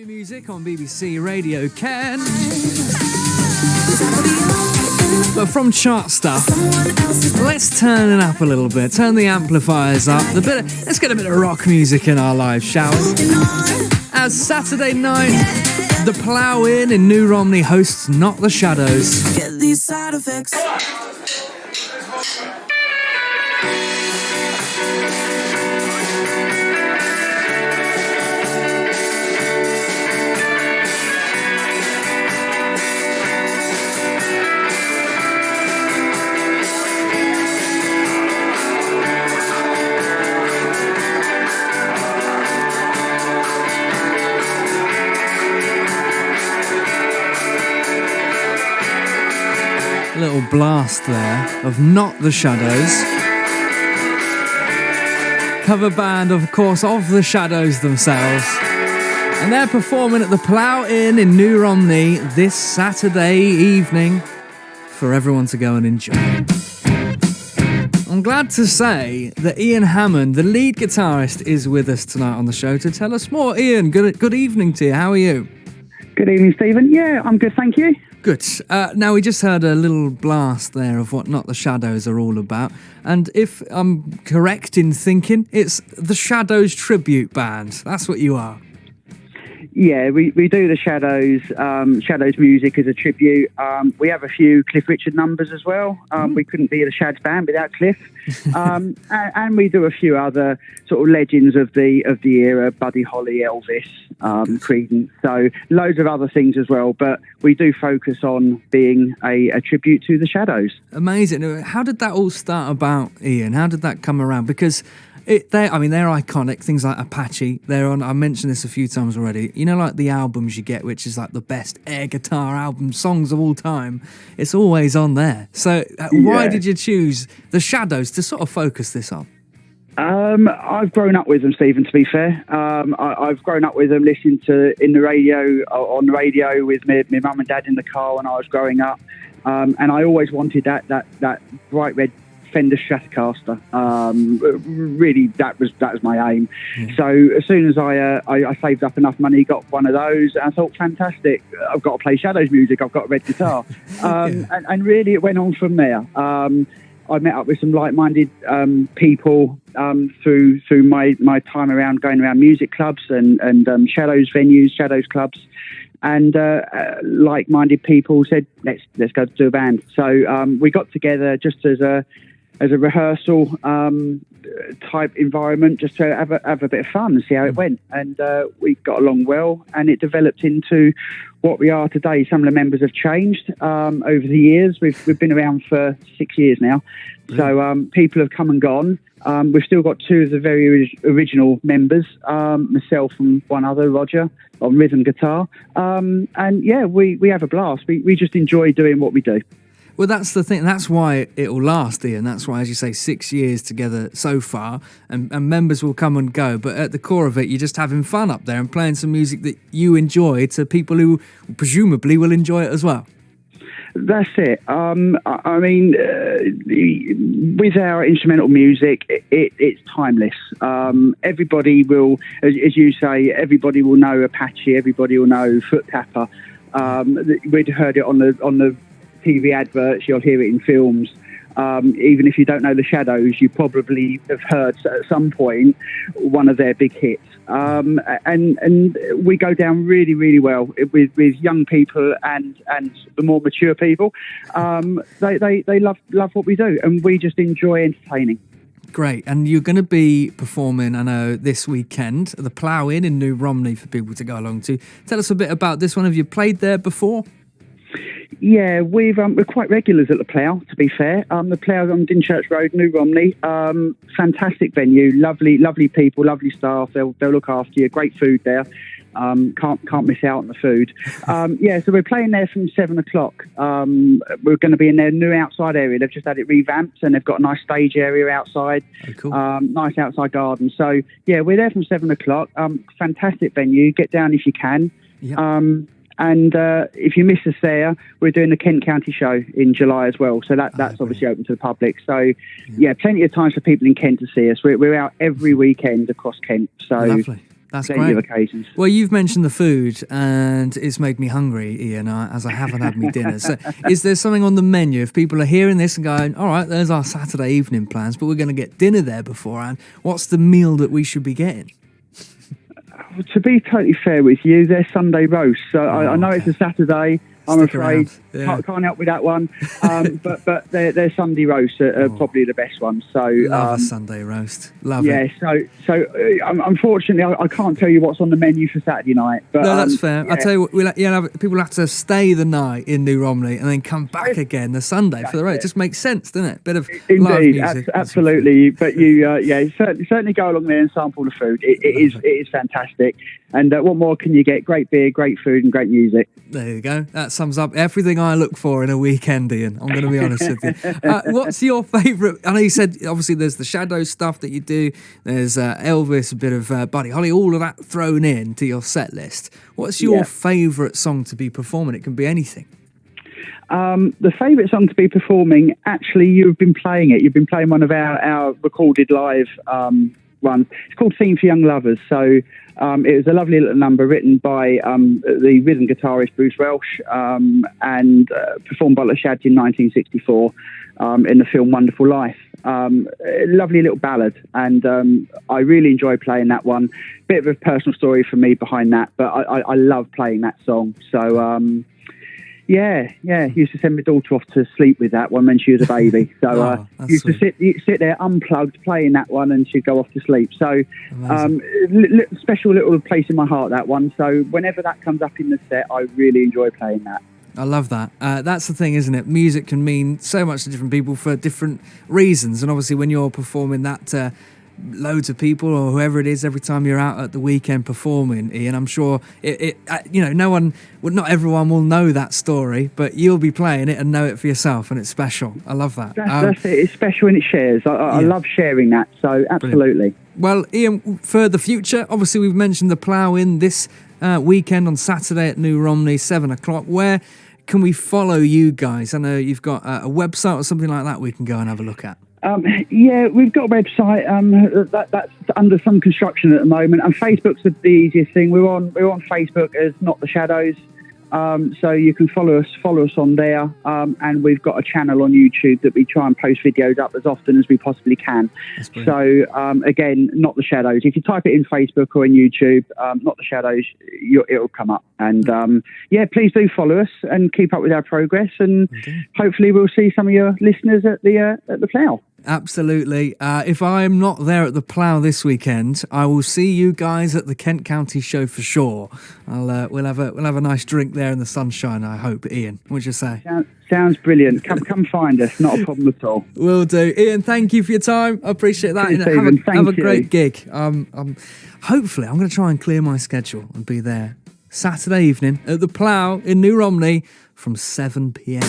Music on BBC Radio Ken. But from chart stuff, let's turn it up a little bit. Turn the amplifiers up. Let's get a bit of rock music in our lives, shall we? As Saturday night, the Plough-In in New Romney hosts Not the Shadows. Get these side effects. Little blast there of Not the Shadows. Cover band, of course, of the Shadows themselves. And they're performing at the Plough-In in New Romney this Saturday evening for everyone to go and enjoy. I'm glad to say that Ian Hammond, the lead guitarist, is with us tonight on the show to tell us more. Ian, good evening to you. How are you? Good evening, Stephen. Yeah, I'm good, thank you. Good. Now, we just heard a little blast there of what Not the Shadows are all about. And if I'm correct in thinking, it's the Shadows tribute band. That's what you are. Yeah, we do the Shadows music as a tribute. We have a few Cliff Richard numbers as well. We couldn't be the Shads band without Cliff. And we do a few other sort of legends of the era, Buddy Holly, Elvis, Creedence. So loads of other things as well. But we do focus on being a tribute to the Shadows. Amazing. How did that all start about, Ian? How did that come around? Because they're iconic, things like Apache. They're on, I mentioned this a few times already. You know, like the albums you get, which is like the best air guitar album songs of all time. It's always on there. So why did you choose the Shadows to sort of focus this on? I've grown up with them, Stephen, to be fair. I've grown up with them listening to on the radio with my mum and dad in the car when I was growing up. And I always wanted that bright red Fender Stratocaster. Really, that was my aim. Yeah. So as soon as I saved up enough money, got one of those, I thought, fantastic, I've got to play Shadows music, I've got a red guitar. And really it went on from there. I met up with some like-minded people through my time going around music clubs and Shadows venues, Shadows clubs. And like-minded people said, let's go do a band. So we got together just as a rehearsal type environment, just to have a bit of fun and see how it went. And we got along well, and it developed into what we are today. Some of the members have changed over the years. We've been around for 6 years now, so people have come and gone. We've still got two of the very original members, myself and one other, Roger, on rhythm guitar. And yeah, we have a blast. We just enjoy doing what we do. Well, that's the thing. That's why it'll last, Ian. That's why, as you say, 6 years together so far, and members will come and go. But at the core of it, you're just having fun up there and playing some music that you enjoy to people who presumably will enjoy it as well. That's it. I mean, with our instrumental music, it's timeless. Everybody will, as you say, everybody will know Apache. Everybody will know Foot Tapper. We'd heard it on the TV adverts, you'll hear it in films. Even if you don't know the Shadows, you probably have heard at some point one of their big hits. And we go down really, really well with young people and the more mature people. They love what we do, and we just enjoy entertaining. Great. And you're going to be performing, I know, this weekend at the Plough-In in New Romney for people to go along to. Tell us a bit about this one. Have you played there before? Yeah, we're quite regulars at the Plough, to be fair. The Plough on Dinchurch Road, New Romney. Fantastic venue, lovely people, lovely staff. They'll look after you. Great food there. Can't miss out on the food. Yeah, so we're playing there from 7 o'clock. We're going to be in their new outside area. They've just had it revamped, and they've got a nice stage area outside. Oh, cool. Nice outside garden. So yeah, we're there from 7 o'clock. Fantastic venue. Get down if you can. Yep. And if you miss us there, we're doing the Kent County show in July as well. So that's obviously open to the public. So yeah, plenty of times for people in Kent to see us. We're out every weekend across Kent. So lovely. That's plenty great. of occasions. Well, you've mentioned the food, and it's made me hungry, Ian, as I haven't had my dinner. So is there something on the menu? If people are hearing this and going, all right, there's our Saturday evening plans, but we're going to get dinner there beforehand, what's the meal that we should be getting? To be totally fair with you, they're Sunday roasts. So I know it's a Saturday. I'm afraid can't help with that one. But their Sunday roasts are probably the best ones. So love a Sunday roast. Love it. Yeah. So unfortunately, I can't tell you what's on the menu for Saturday night. But no, that's fair. Yeah. I'll tell you what, people have to stay the night in New Romney and then come back again the Sunday for the race. It just makes sense, doesn't it? Bit of live music. Absolutely. But you certainly go along there and sample the food. It is fantastic. And what more can you get? Great beer, great food, and great music. There you go. That sums up everything I look for in a weekend, Ian. I'm going to be honest with you. What's your favourite? I know you said, obviously, there's the Shadow stuff that you do. There's Elvis, a bit of Buddy Holly, all of that thrown in to your set list. What's your favourite song to be performing? It can be anything. The favourite song to be performing, actually, you've been playing it. You've been playing one of our recorded live ones. It's called Theme for Young Lovers. So it was a lovely little number written by the rhythm guitarist Bruce Welsh and performed by Le Shad in 1964 in the film Wonderful Life. A lovely little ballad, and I really enjoy playing that one. Bit of a personal story for me behind that, but I love playing that song. So used to send my daughter off to sleep with that one when she was a baby. So used to sit there unplugged playing that one, and she'd go off to sleep. So special little place in my heart, that one. So whenever that comes up in the set, I really enjoy playing that. I love that. That's the thing, isn't it? Music can mean so much to different people for different reasons. And obviously when you're performing that to loads of people or whoever it is every time you're out at the weekend performing, Ian, I'm sure not everyone will know that story, but you'll be playing it and know it for yourself, and it's special. I love that. That's it. It's special and it shares. I love sharing that. So absolutely. Brilliant. Well, Ian, for the future, obviously we've mentioned the Plough-In this weekend on Saturday at New Romney, 7:00. Where can we follow you guys? I know you've got a website or something like that we can go and have a look at. We've got a website that's under some construction at the moment, and Facebook's the easiest thing. We're on Facebook as Not the Shadows, so you can follow us on there, and we've got a channel on YouTube that we try and post videos up as often as we possibly can. So again, Not the Shadows. If you type it in Facebook or in YouTube, Not the Shadows, it'll come up. And please do follow us and keep up with our progress, and hopefully we'll see some of your listeners at the Plough. Absolutely. If I'm not there at the Plough this weekend, I will see you guys at the Kent County show for sure. We'll have a nice drink there in the sunshine, I hope. Ian, what'd you say? Sounds brilliant. Come find us. Not a problem at all. Will do. Ian, thank you for your time. I appreciate that. Stephen, have a great gig. Hopefully, I'm going to try and clear my schedule and be there Saturday evening at the Plough in New Romney from 7 p.m.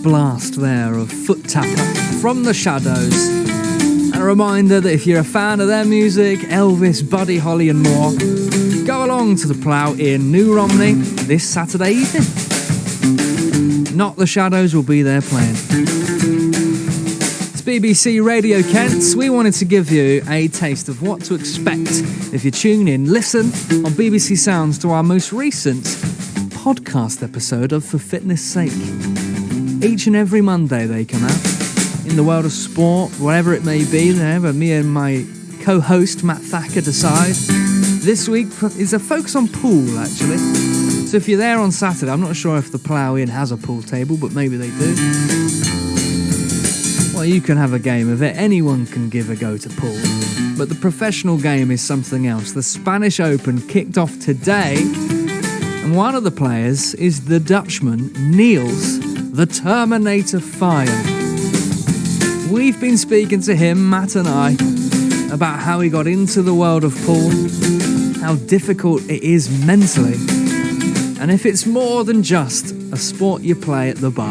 Blast there of Foot Tapper from the Shadows. And a reminder that if you're a fan of their music, Elvis, Buddy Holly and more, go along to the Plough in New Romney this Saturday evening. Not the Shadows will be there playing. It's BBC Radio Kent. We wanted to give you a taste of what to expect if you tune in. Listen on BBC Sounds to our most recent podcast episode of For Fitness Sake. Each and every Monday they come out. In the world of sport, wherever it may be, wherever me and my co-host Matt Thacker decide. This week is a focus on pool, actually. So if you're there on Saturday, I'm not sure if the Plough Inn has a pool table, but maybe they do. Well, you can have a game of it. Anyone can give a go to pool. But the professional game is something else. The Spanish Open kicked off today, and one of the players is the Dutchman, Niels, the Terminator Fire. We've been speaking to him, Matt and I, about how he got into the world of pool, how difficult it is mentally, and if it's more than just a sport you play at the bar.